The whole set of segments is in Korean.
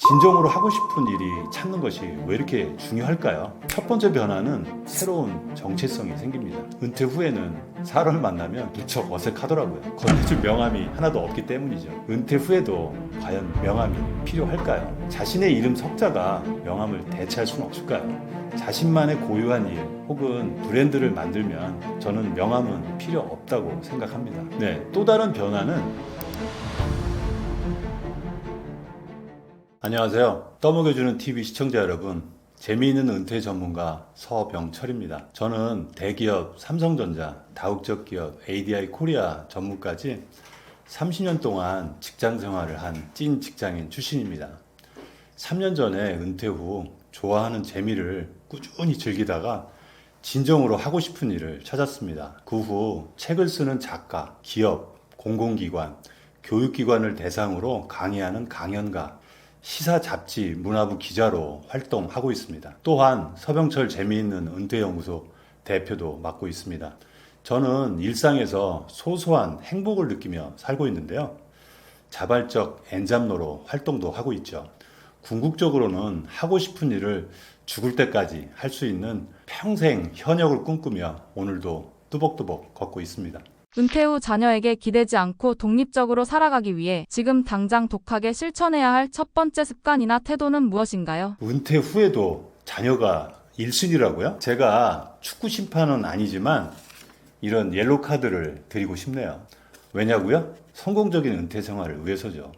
진정으로 하고 싶은 일이 찾는 것이 왜 이렇게 중요할까요? 첫 번째 변화는 새로운 정체성이 생깁니다. 은퇴 후에는 사람을 만나면 무척 어색하더라고요. 건네줄 명함이 하나도 없기 때문이죠. 은퇴 후에도 과연 명함이 필요할까요? 자신의 이름 석자가 명함을 대체할 수는 없을까요? 자신만의 고유한 일 혹은 브랜드를 만들면 저는 명함은 필요 없다고 생각합니다. 네, 또 다른 변화는 안녕하세요. 떠먹여주는 TV 시청자 여러분, 재미있는 은퇴 전문가 서병철입니다. 저는 대기업 삼성전자, 다국적 기업 ADI 코리아 전무까지 30년 동안 직장 생활을 한 찐 직장인 출신입니다. 3년 전에 은퇴 후 좋아하는 재미를 꾸준히 즐기다가 진정으로 하고 싶은 일을 찾았습니다. 그 후 책을 쓰는 작가, 기업, 공공기관, 교육기관을 대상으로 강의하는 강연가, 시사 잡지 문화부 기자로 활동하고 있습니다. 또한 서병철 재미있는 은퇴연구소 대표도 맡고 있습니다. 저는 일상에서 소소한 행복을 느끼며 살고 있는데요. 자발적 엔잡러로 활동도 하고 있죠. 궁극적으로는 하고 싶은 일을 죽을 때까지 할 수 있는 평생 현역을 꿈꾸며 오늘도 뚜벅뚜벅 걷고 있습니다. 은퇴 후 자녀에게 기대지 않고 독립적으로 살아가기 위해 지금 당장 독하게 실천해야 할 첫 번째 습관이나 태도는 무엇인가요? 은퇴 후에도 자녀가 1순위라고요? 제가 축구 심판은 아니지만 이런 옐로 카드를 드리고 싶네요. 왜냐고요? 성공적인 은퇴 생활을 위해서죠.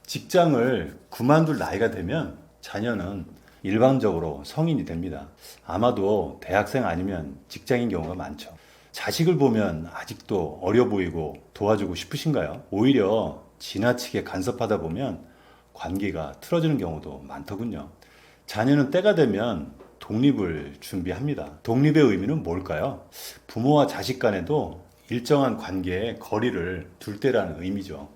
직장을 그만둘 나이가 되면 자녀는 일방적으로 성인이 됩니다. 아마도 대학생 아니면 직장인 경우가 많죠. 자식을 보면 아직도 어려 보이고 도와주고 싶으신가요? 오히려 지나치게 간섭하다 보면 관계가 틀어지는 경우도 많더군요. 자녀는 때가 되면 독립을 준비합니다. 독립의 의미는 뭘까요? 부모와 자식 간에도 일정한 관계에 거리를 둘 때라는 의미죠.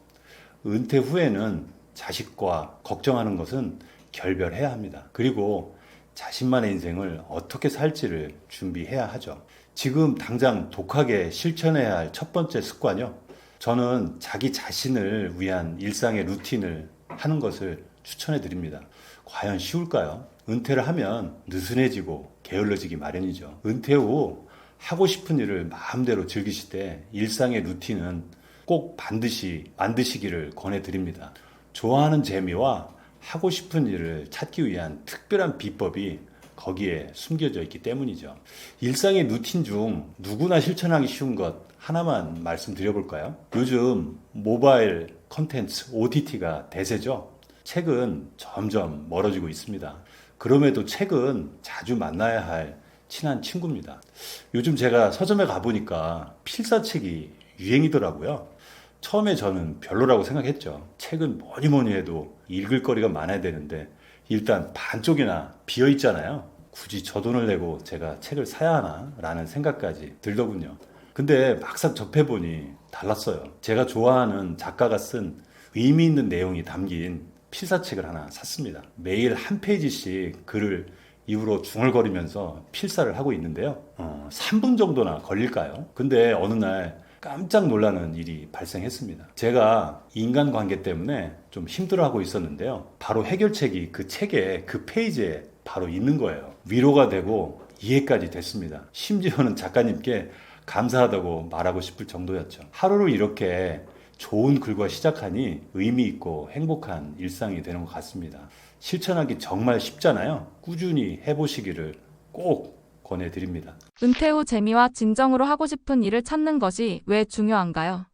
은퇴 후에는 자식과 걱정하는 것은 결별해야 합니다. 그리고 자신만의 인생을 어떻게 살지를 준비해야 하죠. 지금 당장 독하게 실천해야 할 첫 번째 습관이요. 저는 자기 자신을 위한 일상의 루틴을 하는 것을 추천해 드립니다. 과연 쉬울까요? 은퇴를 하면 느슨해지고 게을러지기 마련이죠. 은퇴 후 하고 싶은 일을 마음대로 즐기실 때 일상의 루틴은 꼭 반드시 만드시기를 권해 드립니다. 좋아하는 재미와 하고 싶은 일을 찾기 위한 특별한 비법이 거기에 숨겨져 있기 때문이죠. 일상의 루틴 중 누구나 실천하기 쉬운 것 하나만 말씀드려볼까요? 요즘 모바일 컨텐츠 OTT가 대세죠. 책은 점점 멀어지고 있습니다. 그럼에도 책은 자주 만나야 할 친한 친구입니다. 요즘 제가 서점에 가보니까 필사책이 유행이더라고요. 처음에 저는 별로라고 생각했죠. 책은 뭐니 해도 읽을 거리가 많아야 되는데 일단 반쪽이나 비어 있잖아요. 굳이 저 돈을 내고 제가 책을 사야 하나? 라는 생각까지 들더군요. 근데 막상 접해보니 달랐어요. 제가 좋아하는 작가가 쓴 의미 있는 내용이 담긴 필사책을 하나 샀습니다. 매일 한 페이지씩 글을 입으로 중얼거리면서 필사를 하고 있는데요. 3분 정도나 걸릴까요? 근데 어느 날 깜짝 놀라는 일이 발생했습니다. 제가 인간관계 때문에 좀 힘들어하고 있었는데요. 바로 해결책이 그 책의 그 페이지에 바로 있는 거예요. 위로가 되고 이해까지 됐습니다. 심지어는 작가님께 감사하다고 말하고 싶을 정도였죠. 하루를 이렇게 좋은 글과 시작하니 의미 있고 행복한 일상이 되는 것 같습니다. 실천하기 정말 쉽잖아요. 꾸준히 해보시기를 꼭 권해드립니다. 은퇴 후 재미와 진정으로 하고 싶은 일을 찾는 것이 왜 중요한가요?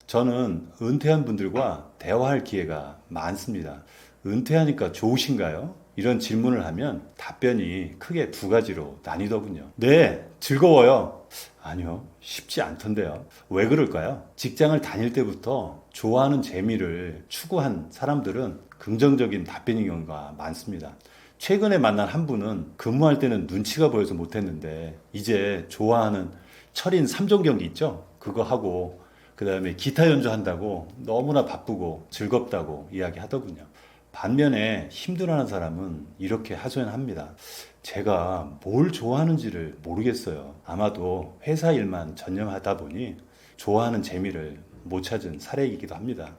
저는 은퇴한 분들과 대화할 기회가 많습니다. 은퇴하니까 좋으신가요? 이런 질문을 하면 답변이 크게 두 가지로 나뉘더군요. 네, 즐거워요. 아니요, 쉽지 않던데요. 왜 그럴까요? 직장을 다닐 때부터 좋아하는 재미를 추구한 사람들은 긍정적인 답변인 경우가 많습니다. 최근에 만난 한 분은 근무할 때는 눈치가 보여서 못했는데 이제 좋아하는 철인 3종 경기 있죠? 그거 하고 그 다음에 기타 연주한다고 너무나 바쁘고 즐겁다고 이야기하더군요. 반면에 힘들어하는 사람은 이렇게 하소연합니다. 제가 뭘 좋아하는지를 모르겠어요. 아마도 회사 일만 전념하다 보니 좋아하는 재미를 못 찾은 사례이기도 합니다.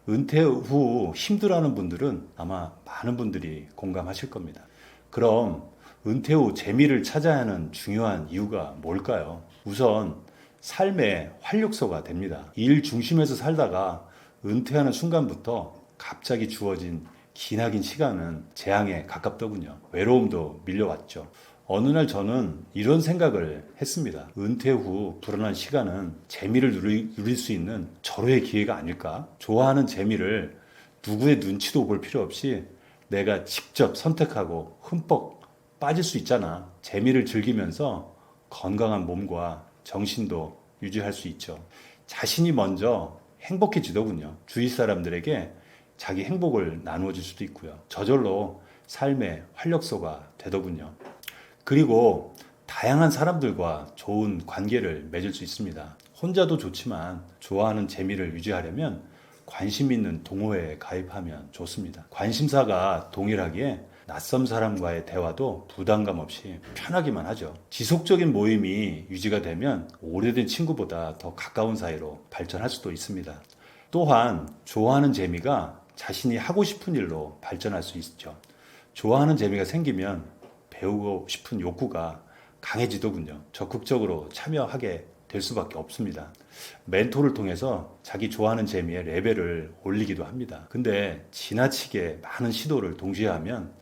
은퇴 후 힘들어하는 분들은 아마 많은 분들이 공감하실 겁니다. 그럼 은퇴 후 재미를 찾아야 하는 중요한 이유가 뭘까요? 우선 삶의 활력소가 됩니다. 일 중심에서 살다가 은퇴하는 순간부터 갑자기 주어진 기나긴 시간은 재앙에 가깝더군요. 외로움도 밀려왔죠. 어느 날 저는 이런 생각을 했습니다. 은퇴 후 불안한 시간은 재미를 누릴 수 있는 절호의 기회가 아닐까? 좋아하는 재미를 누구의 눈치도 볼 필요 없이 내가 직접 선택하고 흠뻑 빠질 수 있잖아. 재미를 즐기면서 건강한 몸과 정신도 유지할 수 있죠. 자신이 먼저 행복해지더군요. 주위 사람들에게 자기 행복을 나누어 줄 수도 있고요. 저절로 삶의 활력소가 되더군요. 그리고 다양한 사람들과 좋은 관계를 맺을 수 있습니다. 혼자도 좋지만 좋아하는 재미를 유지하려면 관심 있는 동호회에 가입하면 좋습니다. 관심사가 동일하기에 낯선 사람과의 대화도 부담감 없이 편하기만 하죠. 지속적인 모임이 유지가 되면 오래된 친구보다 더 가까운 사이로 발전할 수도 있습니다. 또한 좋아하는 재미가 자신이 하고 싶은 일로 발전할 수 있죠. 좋아하는 재미가 생기면 배우고 싶은 욕구가 강해지더군요. 적극적으로 참여하게 될 수밖에 없습니다. 멘토를 통해서 자기 좋아하는 재미의 레벨을 올리기도 합니다. 근데 지나치게 많은 시도를 동시에 하면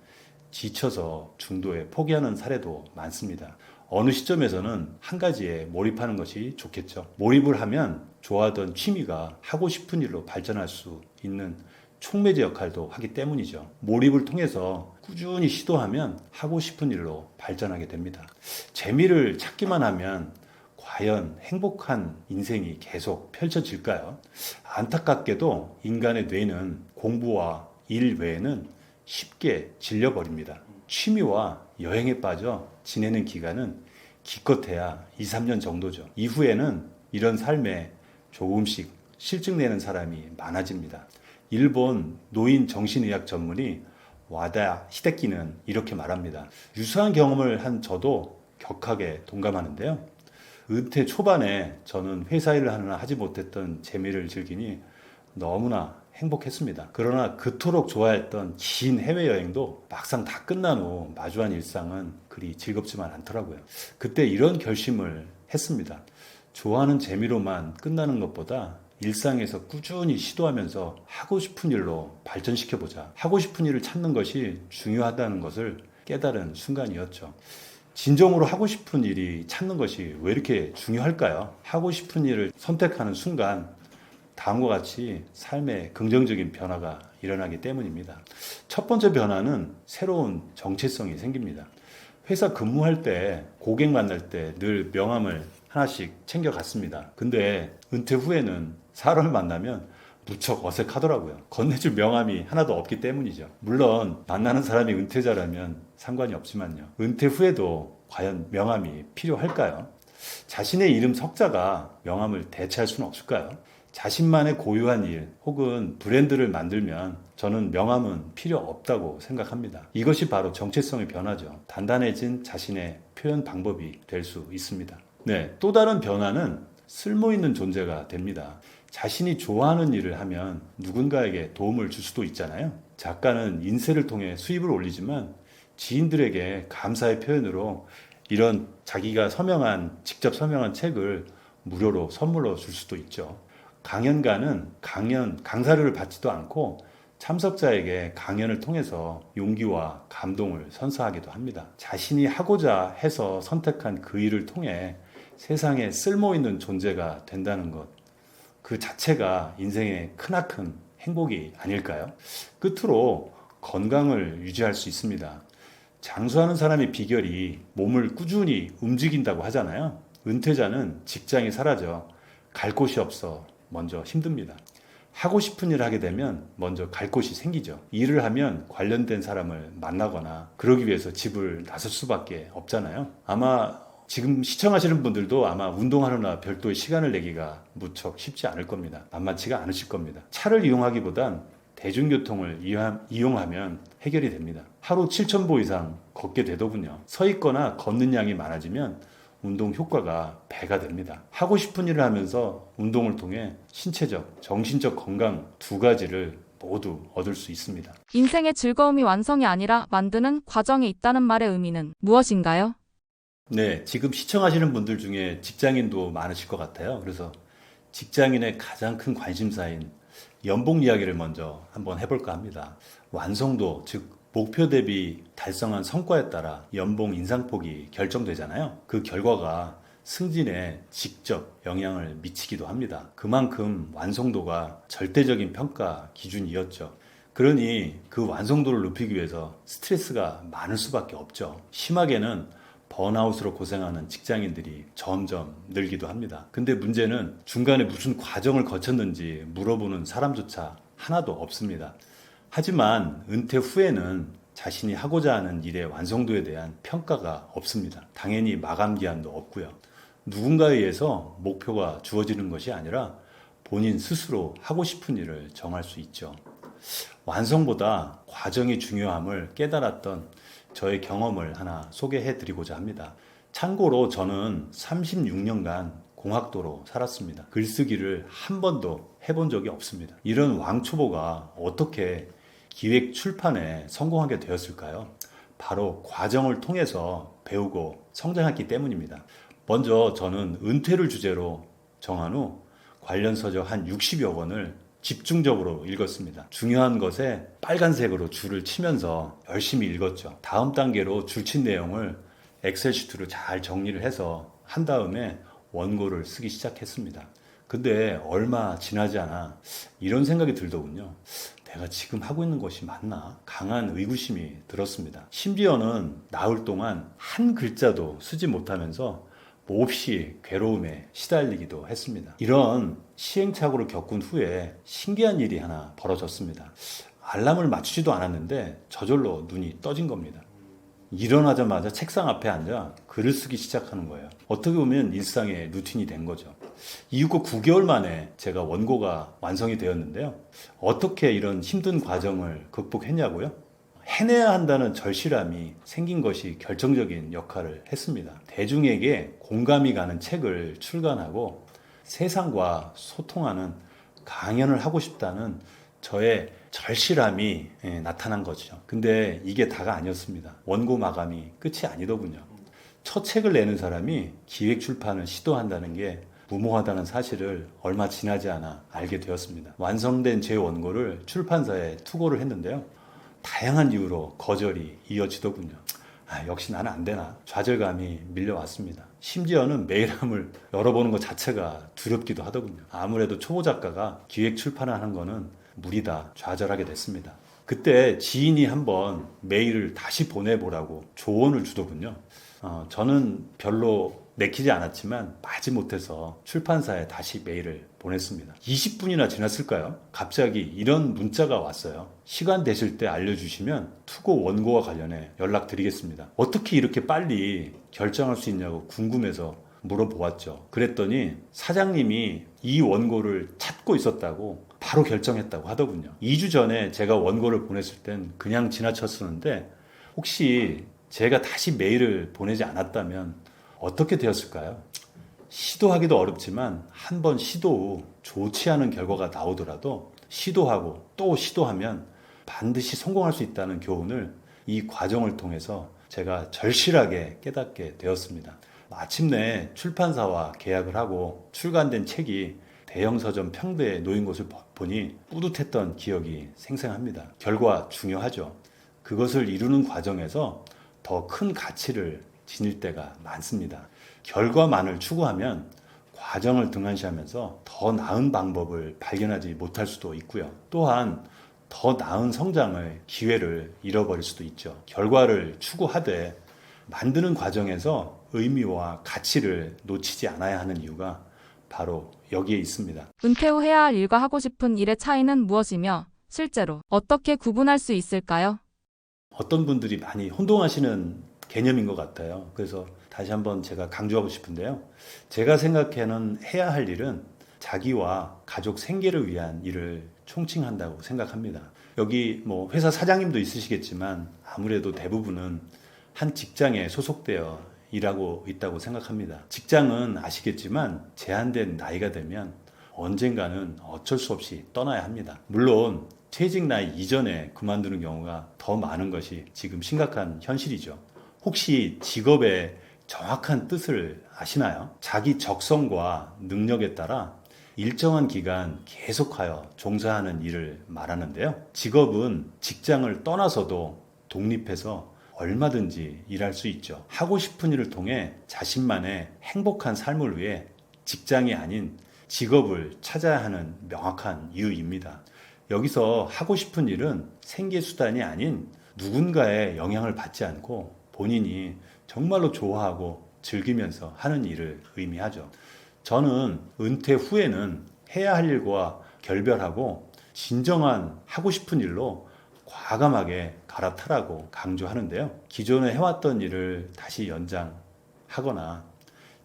지쳐서 중도에 포기하는 사례도 많습니다. 어느 시점에서는 한 가지에 몰입하는 것이 좋겠죠. 몰입을 하면 좋아하던 취미가 하고 싶은 일로 발전할 수 있는 촉매제 역할도 하기 때문이죠. 몰입을 통해서 꾸준히 시도하면 하고 싶은 일로 발전하게 됩니다. 재미를 찾기만 하면 과연 행복한 인생이 계속 펼쳐질까요? 안타깝게도 인간의 뇌는 공부와 일 외에는 쉽게 질려버립니다. 취미와 여행에 빠져 지내는 기간은 기껏해야 2, 3년 정도죠. 이후에는 이런 삶에 조금씩 실증내는 사람이 많아집니다. 일본 노인 정신의학 전문의 와다 히데키는 이렇게 말합니다. 유사한 경험을 한 저도 격하게 동감하는데요. 은퇴 초반에 저는 회사 일을 하느라 하지 못했던 재미를 즐기니 너무나 행복했습니다. 그러나 그토록 좋아했던 긴 해외여행도 막상 다 끝난 후 마주한 일상은 그리 즐겁지만 않더라고요. 그때 이런 결심을 했습니다. 좋아하는 재미로만 끝나는 것보다 일상에서 꾸준히 시도하면서 하고 싶은 일로 발전시켜보자. 하고 싶은 일을 찾는 것이 중요하다는 것을 깨달은 순간이었죠. 진정으로 하고 싶은 일이 찾는 것이 왜 이렇게 중요할까요? 하고 싶은 일을 선택하는 순간 다음과 같이 삶에 긍정적인 변화가 일어나기 때문입니다. 첫 번째 변화는 새로운 정체성이 생깁니다. 회사 근무할 때 고객 만날 때 늘 명함을 하나씩 챙겨갔습니다. 근데 은퇴 후에는 사람을 만나면 무척 어색하더라고요. 건네줄 명함이 하나도 없기 때문이죠. 물론 만나는 사람이 은퇴자라면 상관이 없지만요. 은퇴 후에도 과연 명함이 필요할까요? 자신의 이름 석자가 명함을 대체할 수는 없을까요? 자신만의 고유한 일 혹은 브랜드를 만들면 저는 명함은 필요 없다고 생각합니다. 이것이 바로 정체성의 변화죠. 단단해진 자신의 표현 방법이 될 수 있습니다. 네, 또 다른 변화는 쓸모있는 존재가 됩니다. 자신이 좋아하는 일을 하면 누군가에게 도움을 줄 수도 있잖아요. 작가는 인쇄를 통해 수입을 올리지만 지인들에게 감사의 표현으로 이런 자기가 직접 서명한 책을 무료로 선물로 줄 수도 있죠. 강연가는 강사료를 받지도 않고 참석자에게 강연을 통해서 용기와 감동을 선사하기도 합니다. 자신이 하고자 해서 선택한 그 일을 통해 세상에 쓸모있는 존재가 된다는 것, 그 자체가 인생의 크나큰 행복이 아닐까요? 끝으로 건강을 유지할 수 있습니다. 장수하는 사람의 비결이 몸을 꾸준히 움직인다고 하잖아요. 은퇴자는 직장이 사라져 갈 곳이 없어 먼저 힘듭니다. 하고 싶은 일을 하게 되면 먼저 갈 곳이 생기죠. 일을 하면 관련된 사람을 만나거나 그러기 위해서 집을 나설 수밖에 없잖아요. 아마 지금 시청하시는 분들도 아마 운동하느라 별도의 시간을 내기가 무척 쉽지 않을 겁니다. 만만치가 않으실 겁니다. 차를 이용하기보단 대중교통을 이용하면 해결이 됩니다. 하루 7,000보 이상 걷게 되더군요. 서 있거나 걷는 양이 많아지면 운동 효과가 배가 됩니다. 하고 싶은 일을 하면서 운동을 통해 신체적, 정신적 건강 두 가지를 모두 얻을 수 있습니다. 인생의 즐거움이 완성이 아니라 만드는 과정에 있다는 말의 의미는 무엇인가요? 네, 지금 시청하시는 분들 중에 직장인도 많으실 것 같아요. 그래서 직장인의 가장 큰 관심사인 연봉 이야기를 먼저 한번 해볼까 합니다. 완성도, 즉 목표 대비 달성한 성과에 따라 연봉 인상폭이 결정되잖아요. 그 결과가 승진에 직접 영향을 미치기도 합니다. 그만큼 완성도가 절대적인 평가 기준이었죠. 그러니 그 완성도를 높이기 위해서 스트레스가 많을 수밖에 없죠. 심하게는 번아웃으로 고생하는 직장인들이 점점 늘기도 합니다. 근데 문제는 중간에 무슨 과정을 거쳤는지 물어보는 사람조차 하나도 없습니다. 하지만 은퇴 후에는 자신이 하고자 하는 일의 완성도에 대한 평가가 없습니다. 당연히 마감 기한도 없고요. 누군가에 의해서 목표가 주어지는 것이 아니라 본인 스스로 하고 싶은 일을 정할 수 있죠. 완성보다 과정이 중요함을 깨달았던 저의 경험을 하나 소개해 드리고자 합니다. 참고로 저는 36년간 공학도로 살았습니다. 글쓰기를 한 번도 해본 적이 없습니다. 이런 왕초보가 어떻게 기획 출판에 성공하게 되었을까요? 바로 과정을 통해서 배우고 성장했기 때문입니다. 먼저 저는 은퇴를 주제로 정한 후 관련 서적 한 60여 권을 집중적으로 읽었습니다. 중요한 것에 빨간색으로 줄을 치면서 열심히 읽었죠. 다음 단계로 줄친 내용을 엑셀 시트로 잘 정리를 해서 한 다음에 원고를 쓰기 시작했습니다. 근데 얼마 지나지 않아 이런 생각이 들더군요. 내가 지금 하고 있는 것이 맞나? 강한 의구심이 들었습니다. 심지어는 나흘 동안 한 글자도 쓰지 못하면서 몹시 괴로움에 시달리기도 했습니다. 이런 시행착오를 겪은 후에 신기한 일이 하나 벌어졌습니다. 알람을 맞추지도 않았는데 저절로 눈이 떠진 겁니다. 일어나자마자 책상 앞에 앉아 글을 쓰기 시작하는 거예요. 어떻게 보면 일상의 루틴이 된 거죠. 이후 9개월 만에 제가 원고가 완성이 되었는데요. 어떻게 이런 힘든 과정을 극복했냐고요? 해내야 한다는 절실함이 생긴 것이 결정적인 역할을 했습니다. 대중에게 공감이 가는 책을 출간하고 세상과 소통하는 강연을 하고 싶다는 저의 절실함이 나타난 거죠. 근데 이게 다가 아니었습니다. 원고 마감이 끝이 아니더군요. 첫 책을 내는 사람이 기획 출판을 시도한다는 게 무모하다는 사실을 얼마 지나지 않아 알게 되었습니다. 완성된 제 원고를 출판사에 투고를 했는데요. 다양한 이유로 거절이 이어지더군요. 역시 나는 안 되나 좌절감이 밀려왔습니다. 심지어는 메일함을 열어보는 것 자체가 두렵기도 하더군요. 아무래도 초보 작가가 기획 출판을 하는 거는 무리다 좌절하게 됐습니다. 그때 지인이 한번 메일을 다시 보내보라고 조언을 주더군요. 저는 별로 내키지 않았지만 마지못해서 출판사에 다시 메일을 보냈습니다. 20분이나 지났을까요? 갑자기 이런 문자가 왔어요. 시간 되실 때 알려주시면 투고 원고와 관련해 연락드리겠습니다. 어떻게 이렇게 빨리 결정할 수 있냐고 궁금해서 물어보았죠. 그랬더니 사장님이 이 원고를 찾고 있었다고 바로 결정했다고 하더군요. 2주 전에 제가 원고를 보냈을 땐 그냥 지나쳤었는데 혹시 제가 다시 메일을 보내지 않았다면 어떻게 되었을까요? 시도하기도 어렵지만 한 번 시도 후 좋지 않은 결과가 나오더라도 시도하고 또 시도하면 반드시 성공할 수 있다는 교훈을 이 과정을 통해서 제가 절실하게 깨닫게 되었습니다. 마침내 출판사와 계약을 하고 출간된 책이 대형 서점 평대에 놓인 것을 보니 뿌듯했던 기억이 생생합니다. 결과 중요하죠. 그것을 이루는 과정에서 더 큰 가치를 지닐 때가 많습니다. 결과만을 추구하면 과정을 등한시하면서 더 나은 방법을 발견하지 못할 수도 있고요. 또한 더 나은 성장의 기회를 잃어버릴 수도 있죠. 결과를 추구하되 만드는 과정에서 의미와 가치를 놓치지 않아야 하는 이유가 바로 여기에 있습니다. 은퇴 후 해야 할 일과 하고 싶은 일의 차이는 무엇이며 실제로 어떻게 구분할 수 있을까요? 어떤 분들이 많이 혼동하시는 개념인 것 같아요. 그래서 다시 한번 제가 강조하고 싶은데요. 제가 생각하는 해야 할 일은 자기와 가족 생계를 위한 일을 총칭한다고 생각합니다. 여기 회사 사장님도 있으시겠지만 아무래도 대부분은 한 직장에 소속되어 일하고 있다고 생각합니다. 직장은 아시겠지만 제한된 나이가 되면 언젠가는 어쩔 수 없이 떠나야 합니다. 물론 퇴직 나이 이전에 그만두는 경우가 더 많은 것이 지금 심각한 현실이죠. 혹시 직업의 정확한 뜻을 아시나요? 자기 적성과 능력에 따라 일정한 기간 계속하여 종사하는 일을 말하는데요. 직업은 직장을 떠나서도 독립해서 얼마든지 일할 수 있죠. 하고 싶은 일을 통해 자신만의 행복한 삶을 위해 직장이 아닌 직업을 찾아야 하는 명확한 이유입니다. 여기서 하고 싶은 일은 생계수단이 아닌 누군가의 영향을 받지 않고 본인이 정말로 좋아하고 즐기면서 하는 일을 의미하죠. 저는 은퇴 후에는 해야 할 일과 결별하고 진정한 하고 싶은 일로 과감하게 갈아타라고 강조하는데요. 기존에 해왔던 일을 다시 연장하거나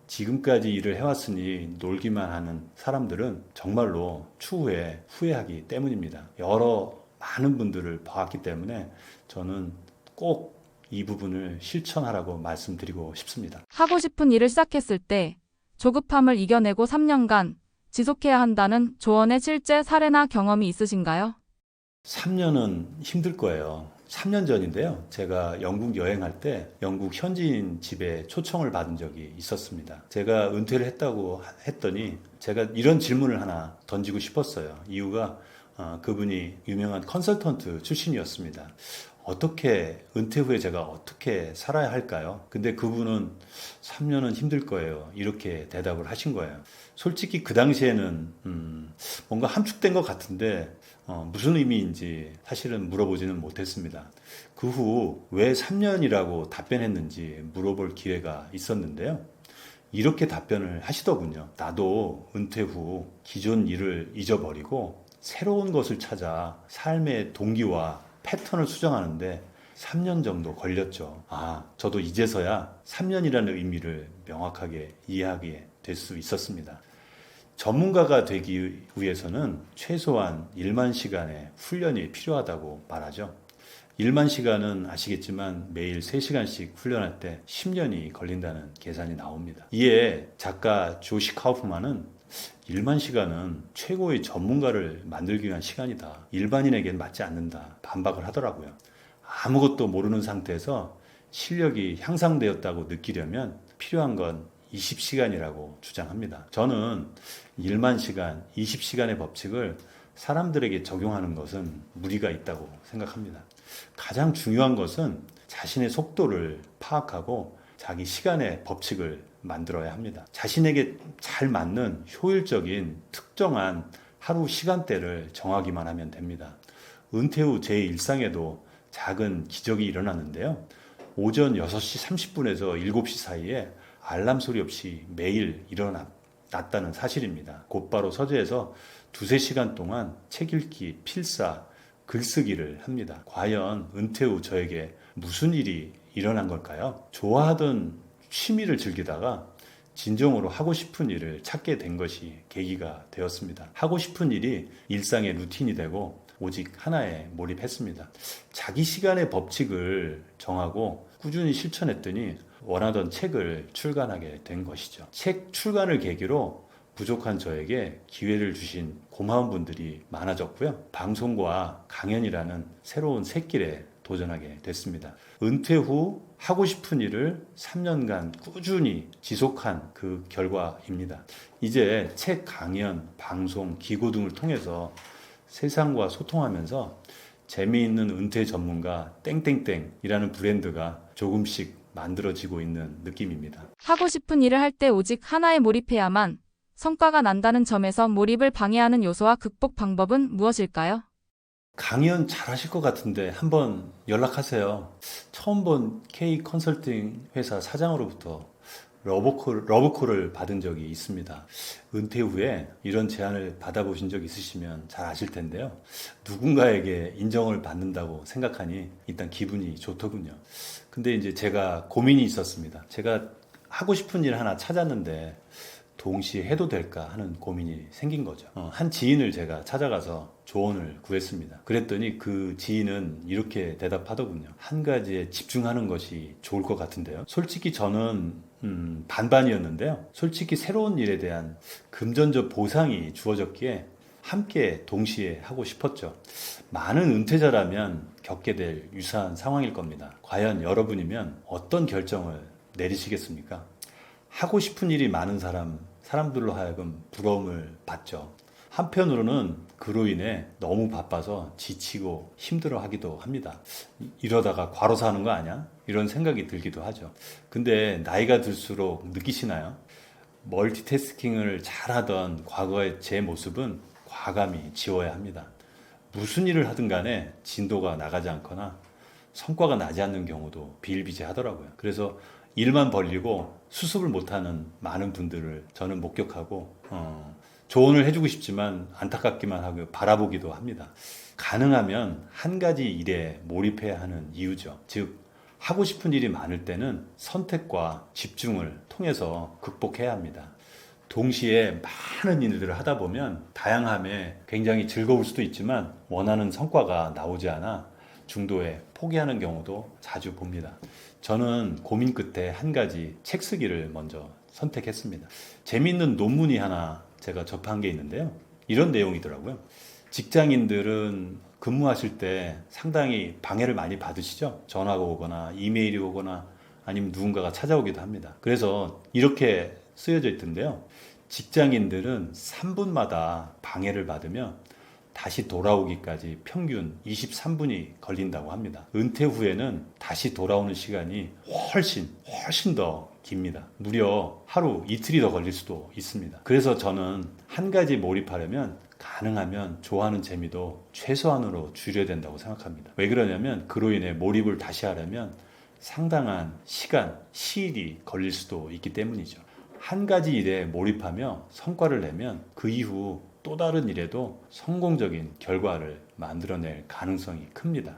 지금까지 일을 해왔으니 놀기만 하는 사람들은 정말로 추후에 후회하기 때문입니다. 여러 많은 분들을 봐왔기 때문에 저는 꼭 이 부분을 실천하라고 말씀드리고 싶습니다. 하고 싶은 일을 시작했을 때 조급함을 이겨내고 3년간 지속해야 한다는 조언의 실제 사례나 경험이 있으신가요? 3년은 힘들 거예요. 3년 전인데요. 제가 영국 여행할 때 영국 현지인 집에 초청을 받은 적이 있었습니다. 제가 은퇴를 했다고 했더니 제가 이런 질문을 하나 던지고 싶었어요. 이유가 그분이 유명한 컨설턴트 출신이었습니다. 어떻게 은퇴 후에 제가 어떻게 살아야 할까요? 근데 그분은 3년은 힘들 거예요. 이렇게 대답을 하신 거예요. 솔직히 그 당시에는 뭔가 함축된 것 같은데 무슨 의미인지 사실은 물어보지는 못했습니다. 그 후 왜 3년이라고 답변했는지 물어볼 기회가 있었는데요. 이렇게 답변을 하시더군요. 나도 은퇴 후 기존 일을 잊어버리고 새로운 것을 찾아 삶의 동기와 패턴을 수정하는데 3년 정도 걸렸죠. 저도 이제서야 3년이라는 의미를 명확하게 이해하게 될 수 있었습니다. 전문가가 되기 위해서는 최소한 1만 시간의 훈련이 필요하다고 말하죠. 1만 시간은 아시겠지만 매일 3시간씩 훈련할 때 10년이 걸린다는 계산이 나옵니다. 이에 작가 조시 카우프만은 1만 시간은 최고의 전문가를 만들기 위한 시간이다. 일반인에겐 맞지 않는다. 반박을 하더라고요. 아무것도 모르는 상태에서 실력이 향상되었다고 느끼려면 필요한 건 20시간이라고 주장합니다. 저는 1만 시간, 20시간의 법칙을 사람들에게 적용하는 것은 무리가 있다고 생각합니다. 가장 중요한 것은 자신의 속도를 파악하고 자기 시간의 법칙을 만들어야 합니다. 자신에게 잘 맞는 효율적인 특정한 하루 시간대를 정하기만 하면 됩니다. 은퇴 후 제 일상에도 작은 기적이 일어났는데요. 오전 6시 30분에서 7시 사이에 알람 소리 없이 매일 일어났다는 사실입니다. 곧바로 서재에서 2-3시간 동안 책 읽기, 필사, 글쓰기를 합니다. 과연 은퇴 후 저에게 무슨 일이 일어난 걸까요? 좋아하던 취미를 즐기다가 진정으로 하고 싶은 일을 찾게 된 것이 계기가 되었습니다. 하고 싶은 일이 일상의 루틴이 되고 오직 하나에 몰입했습니다. 자기 시간의 법칙을 정하고 꾸준히 실천했더니 원하던 책을 출간하게 된 것이죠. 책 출간을 계기로 부족한 저에게 기회를 주신 고마운 분들이 많아졌고요. 방송과 강연이라는 새로운 샛길에 도전하게 됐습니다. 은퇴 후 하고 싶은 일을 3년간 꾸준히 지속한 그 결과입니다. 이제 책, 강연, 방송, 기고 등을 통해서 세상과 소통하면서 재미있는 은퇴 전문가 땡땡땡이라는 브랜드가 조금씩 만들어지고 있는 느낌입니다. 하고 싶은 일을 할 때 오직 하나에 몰입해야만 성과가 난다는 점에서 몰입을 방해하는 요소와 극복 방법은 무엇일까요? 강연 잘 하실 것 같은데 한번 연락하세요. 처음 본 K 컨설팅 회사 사장으로부터 러브콜을 받은 적이 있습니다. 은퇴 후에 이런 제안을 받아보신 적 있으시면 잘 아실 텐데요. 누군가에게 인정을 받는다고 생각하니 일단 기분이 좋더군요. 근데 이제 제가 고민이 있었습니다. 제가 하고 싶은 일 하나 찾았는데 동시에 해도 될까 하는 고민이 생긴 거죠. 한 지인을 제가 찾아가서 조언을 구했습니다. 그랬더니 그 지인은 이렇게 대답하더군요. 한 가지에 집중하는 것이 좋을 것 같은데요. 솔직히 저는 반반이었는데요. 솔직히 새로운 일에 대한 금전적 보상이 주어졌기에 함께 동시에 하고 싶었죠. 많은 은퇴자라면 겪게 될 유사한 상황일 겁니다. 과연 여러분이면 어떤 결정을 내리시겠습니까? 하고 싶은 일이 많은 사람들로 하여금 부러움을 받죠. 한편으로는 그로 인해 너무 바빠서 지치고 힘들어 하기도 합니다. 이러다가 과로사 하는 거 아니야? 이런 생각이 들기도 하죠. 근데 나이가 들수록 느끼시나요? 멀티태스킹을 잘하던 과거의 제 모습은 과감히 지워야 합니다. 무슨 일을 하든 간에 진도가 나가지 않거나 성과가 나지 않는 경우도 비일비재하더라고요. 그래서 일만 벌리고 수습을 못하는 많은 분들을 저는 목격하고 조언을 해주고 싶지만 안타깝기만 하고 바라보기도 합니다. 가능하면 한 가지 일에 몰입해야 하는 이유죠. 즉 하고 싶은 일이 많을 때는 선택과 집중을 통해서 극복해야 합니다. 동시에 많은 일들을 하다 보면 다양함에 굉장히 즐거울 수도 있지만 원하는 성과가 나오지 않아 중도에 포기하는 경우도 자주 봅니다. 저는 고민 끝에 한 가지 책 쓰기를 먼저 선택했습니다. 재미있는 논문이 하나 제가 접한 게 있는데요. 이런 내용이더라고요. 직장인들은 근무하실 때 상당히 방해를 많이 받으시죠? 전화가 오거나 이메일이 오거나 아니면 누군가가 찾아오기도 합니다. 그래서 이렇게 쓰여져 있던데요. 직장인들은 3분마다 방해를 받으며 다시 돌아오기까지 평균 23분이 걸린다고 합니다. 은퇴 후에는 다시 돌아오는 시간이 훨씬 더 깁니다. 무려 하루 이틀이 더 걸릴 수도 있습니다. 그래서 저는 한 가지 몰입하려면 가능하면 좋아하는 재미도 최소한으로 줄여야 된다고 생각합니다. 왜 그러냐면 그로 인해 몰입을 다시 하려면 상당한 시간, 시일이 걸릴 수도 있기 때문이죠. 한 가지 일에 몰입하며 성과를 내면 그 이후 또 다른 일에도 성공적인 결과를 만들어낼 가능성이 큽니다.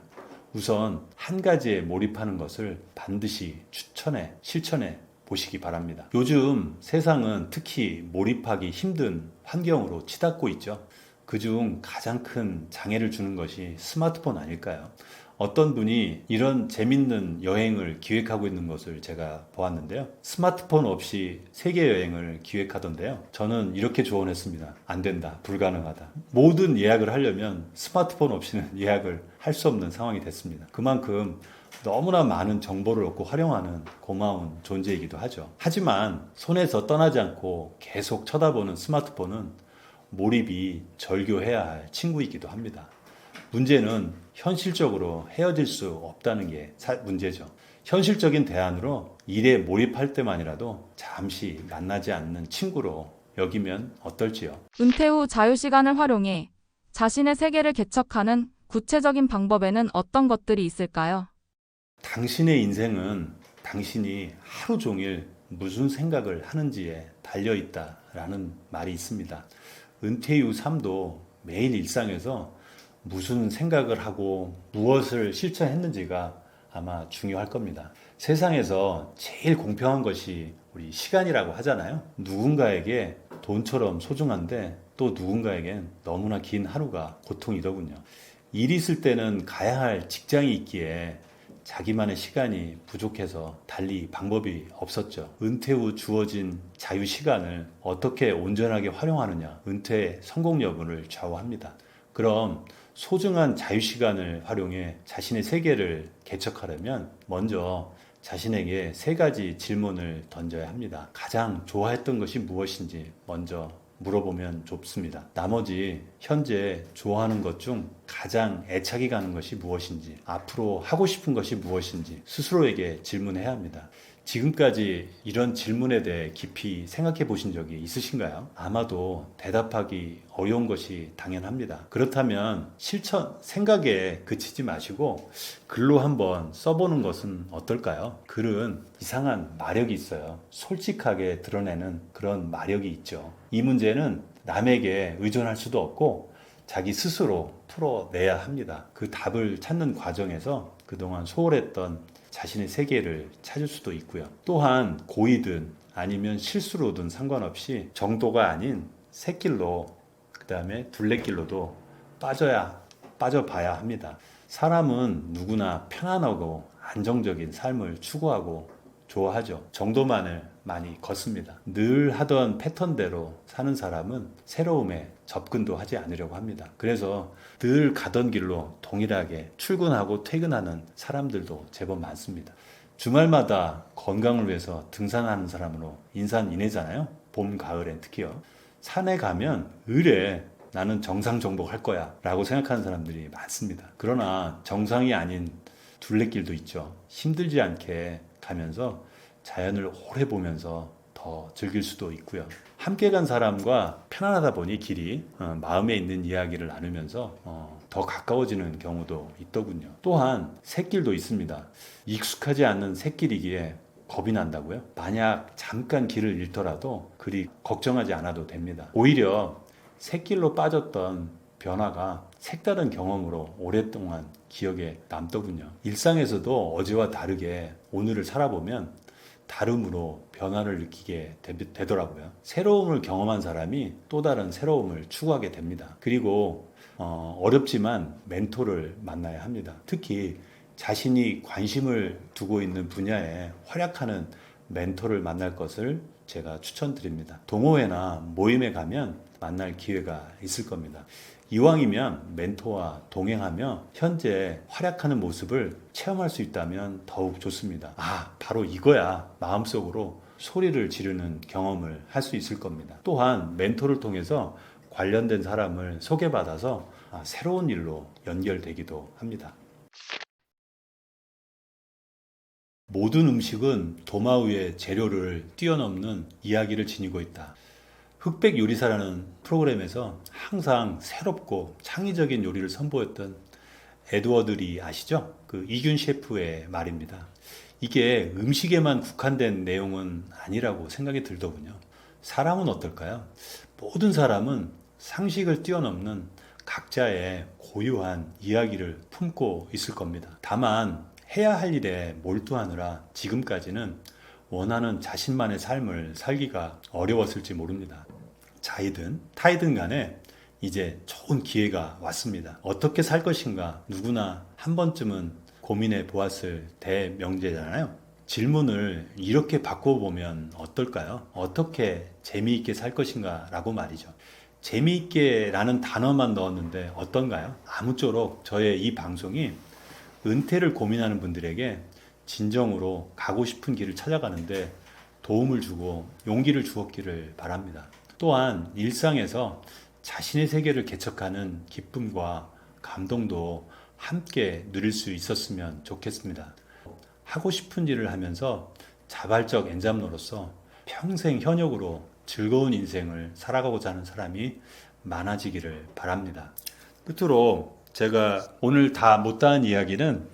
우선 한 가지에 몰입하는 것을 반드시 실천해 보시기 바랍니다. 요즘 세상은 특히 몰입하기 힘든 환경으로 치닫고 있죠. 그중 가장 큰 장애를 주는 것이 스마트폰 아닐까요? 어떤 분이 이런 재밌는 여행을 기획하고 있는 것을 제가 보았는데요. 스마트폰 없이 세계 여행을 기획하던데요. 저는 이렇게 조언했습니다. 안 된다. 불가능하다. 모든 예약을 하려면 스마트폰 없이는 예약을 할 수 없는 상황이 됐습니다. 그만큼 너무나 많은 정보를 얻고 활용하는 고마운 존재이기도 하죠. 하지만 손에서 떠나지 않고 계속 쳐다보는 스마트폰은 몰입이 절교해야 할 친구이기도 합니다. 문제는 현실적으로 헤어질 수 없다는 게 문제죠. 현실적인 대안으로 일에 몰입할 때만이라도 잠시 만나지 않는 친구로 여기면 어떨지요? 은퇴 후 자유시간을 활용해 자신의 세계를 개척하는 구체적인 방법에는 어떤 것들이 있을까요? 당신의 인생은 당신이 하루 종일 무슨 생각을 하는지에 달려있다라는 말이 있습니다. 은퇴 후 삶도 매일 일상에서 무슨 생각을 하고 무엇을 실천했는지가 아마 중요할 겁니다. 세상에서 제일 공평한 것이 우리 시간이라고 하잖아요. 누군가에게 돈처럼 소중한데 또 누군가에겐 너무나 긴 하루가 고통이더군요. 일이 있을 때는 가야 할 직장이 있기에 자기만의 시간이 부족해서 달리 방법이 없었죠. 은퇴 후 주어진 자유 시간을 어떻게 온전하게 활용하느냐, 은퇴의 성공 여부를 좌우합니다. 그럼 소중한 자유 시간을 활용해 자신의 세계를 개척하려면 먼저 자신에게 3가지 질문을 던져야 합니다. 가장 좋아했던 것이 무엇인지 먼저 물어보면 좋습니다. 나머지 현재 좋아하는 것 중 가장 애착이 가는 것이 무엇인지, 앞으로 하고 싶은 것이 무엇인지 스스로에게 질문해야 합니다. 지금까지 이런 질문에 대해 깊이 생각해 보신 적이 있으신가요? 아마도 대답하기 어려운 것이 당연합니다. 그렇다면 생각에 그치지 마시고 글로 한번 써보는 것은 어떨까요? 글은 이상한 마력이 있어요. 솔직하게 드러내는 그런 마력이 있죠. 이 문제는 남에게 의존할 수도 없고 자기 스스로 풀어내야 합니다. 그 답을 찾는 과정에서 그동안 소홀했던 자신의 세계를 찾을 수도 있고요. 또한 고이든 아니면 실수로든 상관없이 정도가 아닌 새길로, 그 다음에 둘레길로도 빠져봐야 합니다. 사람은 누구나 편안하고 안정적인 삶을 추구하고 좋아하죠. 정도만을 많이 걷습니다. 늘 하던 패턴대로 사는 사람은 새로움에 접근도 하지 않으려고 합니다. 그래서 늘 가던 길로 동일하게 출근하고 퇴근하는 사람들도 제법 많습니다. 주말마다 건강을 위해서 등산하는 사람으로 인산인해잖아요. 봄, 가을엔 특히요. 산에 가면 의뢰 나는 정상 정복할 거야 라고 생각하는 사람들이 많습니다. 그러나 정상이 아닌 둘레길도 있죠. 힘들지 않게 가면서 자연을 오래 보면서 더 즐길 수도 있고요. 함께 간 사람과 편안하다 보니 길이 마음에 있는 이야기를 나누면서 더 가까워지는 경우도 있더군요. 또한 샛길도 있습니다. 익숙하지 않는 샛길이기에 겁이 난다고요? 만약 잠깐 길을 잃더라도 그리 걱정하지 않아도 됩니다. 오히려 샛길로 빠졌던 변화가 색다른 경험으로 오랫동안 기억에 남더군요. 일상에서도 어제와 다르게 오늘을 살아보면 다름으로 변화를 느끼게 되더라고요. 새로움을 경험한 사람이 또 다른 새로움을 추구하게 됩니다. 그리고 어렵지만 멘토를 만나야 합니다. 특히 자신이 관심을 두고 있는 분야에 활약하는 멘토를 만날 것을 제가 추천드립니다. 동호회나 모임에 가면 만날 기회가 있을 겁니다. 이왕이면 멘토와 동행하며 현재 활약하는 모습을 체험할 수 있다면 더욱 좋습니다. 바로 이거야. 마음속으로 소리를 지르는 경험을 할 수 있을 겁니다. 또한 멘토를 통해서 관련된 사람을 소개받아서 새로운 일로 연결되기도 합니다. 모든 음식은 도마 위의 재료를 뛰어넘는 이야기를 지니고 있다. 흑백 요리사라는 프로그램에서 항상 새롭고 창의적인 요리를 선보였던 에드워드 리 아시죠? 그 이균 셰프의 말입니다. 이게 음식에만 국한된 내용은 아니라고 생각이 들더군요. 사람은 어떨까요? 모든 사람은 상식을 뛰어넘는 각자의 고유한 이야기를 품고 있을 겁니다. 다만 해야 할 일에 몰두하느라 지금까지는 원하는 자신만의 삶을 살기가 어려웠을지 모릅니다. 자이든 타이든 간에 이제 좋은 기회가 왔습니다. 어떻게 살 것인가 누구나 한 번쯤은 고민해 보았을 대명제잖아요. 질문을 이렇게 바꿔보면 어떨까요? 어떻게 재미있게 살 것인가 라고 말이죠. 재미있게 라는 단어만 넣었는데 어떤가요? 아무쪼록 저의 이 방송이 은퇴를 고민하는 분들에게 진정으로 가고 싶은 길을 찾아가는데 도움을 주고 용기를 주었기를 바랍니다. 또한 일상에서 자신의 세계를 개척하는 기쁨과 감동도 함께 누릴 수 있었으면 좋겠습니다. 하고 싶은 일을 하면서 자발적 엔잡러로서 평생 현역으로 즐거운 인생을 살아가고자 하는 사람이 많아지기를 바랍니다. 끝으로 제가 오늘 다 못다한 이야기는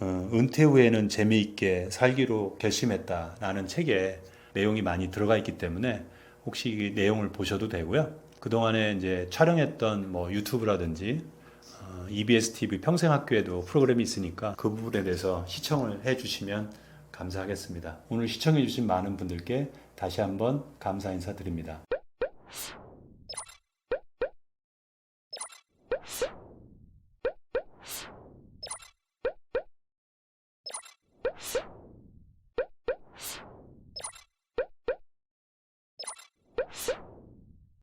은퇴 후에는 재미있게 살기로 결심했다라는 책에 내용이 많이 들어가 있기 때문에 혹시 이 내용을 보셔도 되고요. 그동안에 이제 촬영했던 유튜브라든지 EBS TV 평생학교에도 프로그램이 있으니까 그 부분에 대해서 시청을 해주시면 감사하겠습니다. 오늘 시청해주신 많은 분들께 다시 한번 감사 인사드립니다.